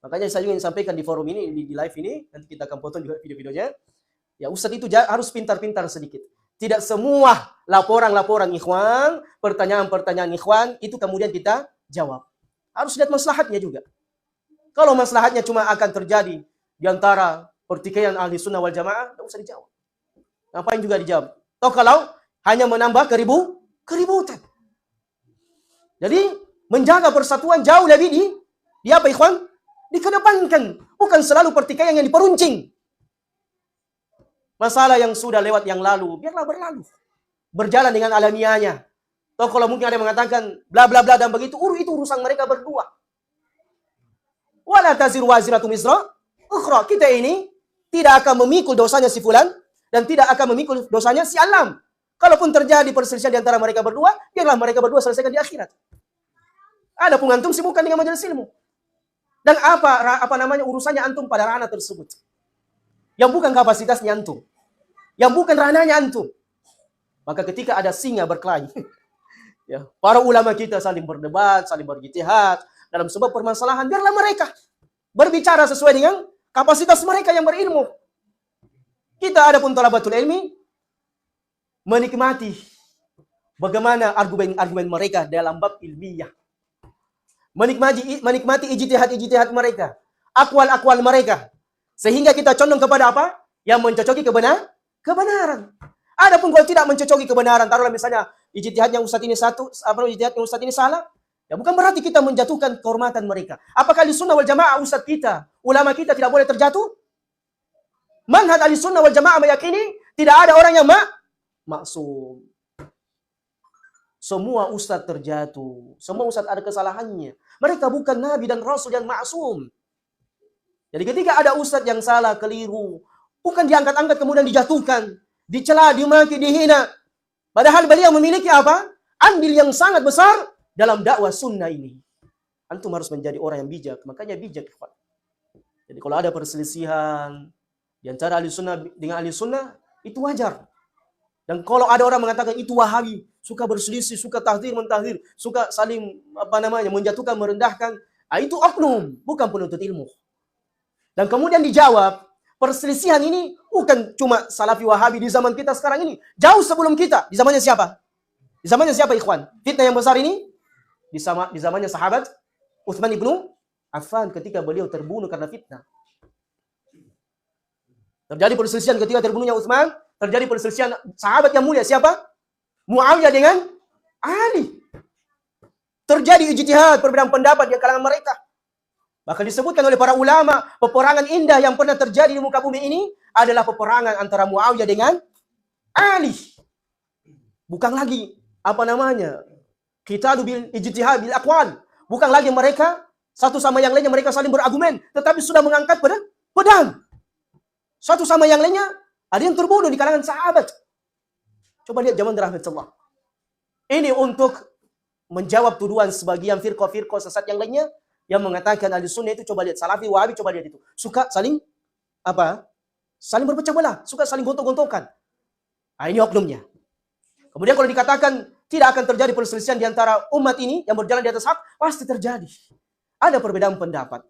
Makanya saya juga ingin sampaikan di forum ini, di live ini, nanti kita akan potong juga video-videonya. Ya Ustadz itu harus pintar-pintar sedikit. Tidak semua laporan-laporan ikhwan, pertanyaan-pertanyaan ikhwan, itu kemudian kita jawab. Harus lihat maslahatnya juga. Kalau maslahatnya cuma akan terjadi di antara pertikaian ahli sunnah wal jamaah, tidak usah dijawab. Ngapain juga dijawab? Toh kalau hanya menambah keributan. Jadi menjaga persatuan jauh lebih di apa ikhwan? Dikedepankan. Bukan selalu pertikaian yang diperuncing. Masalah yang sudah lewat yang lalu, biarlah berlalu. Berjalan dengan alamiahnya. Toh kalau mungkin ada yang mengatakan bla bla bla dan begitu, itu urusan mereka berdua. Wala taziru waziratu wizra ukhra. Kita ini tidak akan memikul dosanya si fulan dan tidak akan memikul dosanya si alam. Kalaupun terjadi perselisihan di antara mereka berdua, biarlah mereka berdua selesaikan di akhirat. Adapun antum sibukkan dengan majelis ilmu. Dan apa namanya urusannya antum pada ranah tersebut. Yang bukan kapasitasnya antum. Yang bukan ranahnya antum. Maka ketika ada singa berkelahi, ya, para ulama kita saling berdebat, saling berijtihad dalam sebuah permasalahan, biarlah mereka berbicara sesuai dengan kapasitas mereka yang berilmu. Kita adapun thalabatul ilmi menikmati bagaimana argumen-argumen mereka dalam bab ilmiah. Menikmati ijtihad mereka, akwal mereka, sehingga kita condong kepada apa? Yang mencocoki kebenaran. Adapun kalau tidak mencocoki kebenaran, taruhlah misalnya ijtihadnya ustaz ini ijtihadnya ustaz ini salah, ya bukan berarti kita menjatuhkan kehormatan mereka. Apakah ahli sunnah wal jamaah ustaz kita, ulama kita tidak boleh terjatuh? Manhaj ahli sunnah wal jamaah meyakini tidak ada orang yang maksum. Semua ustadz terjatuh. Semua ustadz ada kesalahannya. Mereka bukan nabi dan rasul yang maksum. Jadi ketika ada ustadz yang salah, keliru, bukan diangkat-angkat kemudian dijatuhkan, dicela, dimaki, dihina. Padahal beliau memiliki apa? Andil yang sangat besar dalam dakwah sunnah ini. Antum harus menjadi orang yang bijak. Makanya bijak. Jadi kalau ada perselisihan di antara ahli sunnah dengan ahli sunnah, itu wajar. Dan kalau ada orang mengatakan itu wahabi, suka berselisih, suka tahdir, mentahdir, suka saling menjatuhkan, merendahkan, itu oknum, bukan penuntut ilmu. Dan kemudian dijawab, perselisihan ini bukan cuma salafi wahabi di zaman kita sekarang ini, jauh sebelum kita. Di zamannya siapa? Di zamannya siapa ikhwan? Fitnah yang besar ini di zamannya sahabat Utsman ibnu Affan ketika beliau terbunuh karena fitnah. Terjadi perselisihan ketika terbunuhnya Utsman. Terjadi perselisihan sahabat yang mulia. Siapa? Muawiyah dengan Ali. Terjadi ijtihad, perbedaan pendapat di kalangan mereka. Bahkan disebutkan oleh para ulama, peperangan indah yang pernah terjadi di muka bumi ini adalah peperangan antara Muawiyah dengan Ali. Bukan lagi, qitalu bil ijtihad bil aqwal. Bukan lagi mereka, satu sama yang lainnya mereka saling berargumen. Tetapi sudah mengangkat pedang. Satu sama yang lainnya, ada yang terbunuh di kalangan sahabat. Coba lihat zaman rahmatullah. Ini untuk menjawab tuduhan sebagian firqah-firqah sesat yang lainnya yang mengatakan ahli sunnah itu, coba lihat salafi, wahabi, coba lihat itu. Suka saling saling berpecah belah, suka saling gontok-gontokan. Ini oknumnya. Kemudian kalau dikatakan tidak akan terjadi perselisihan di antara umat ini yang berjalan di atas hak, pasti terjadi. Ada perbedaan pendapat,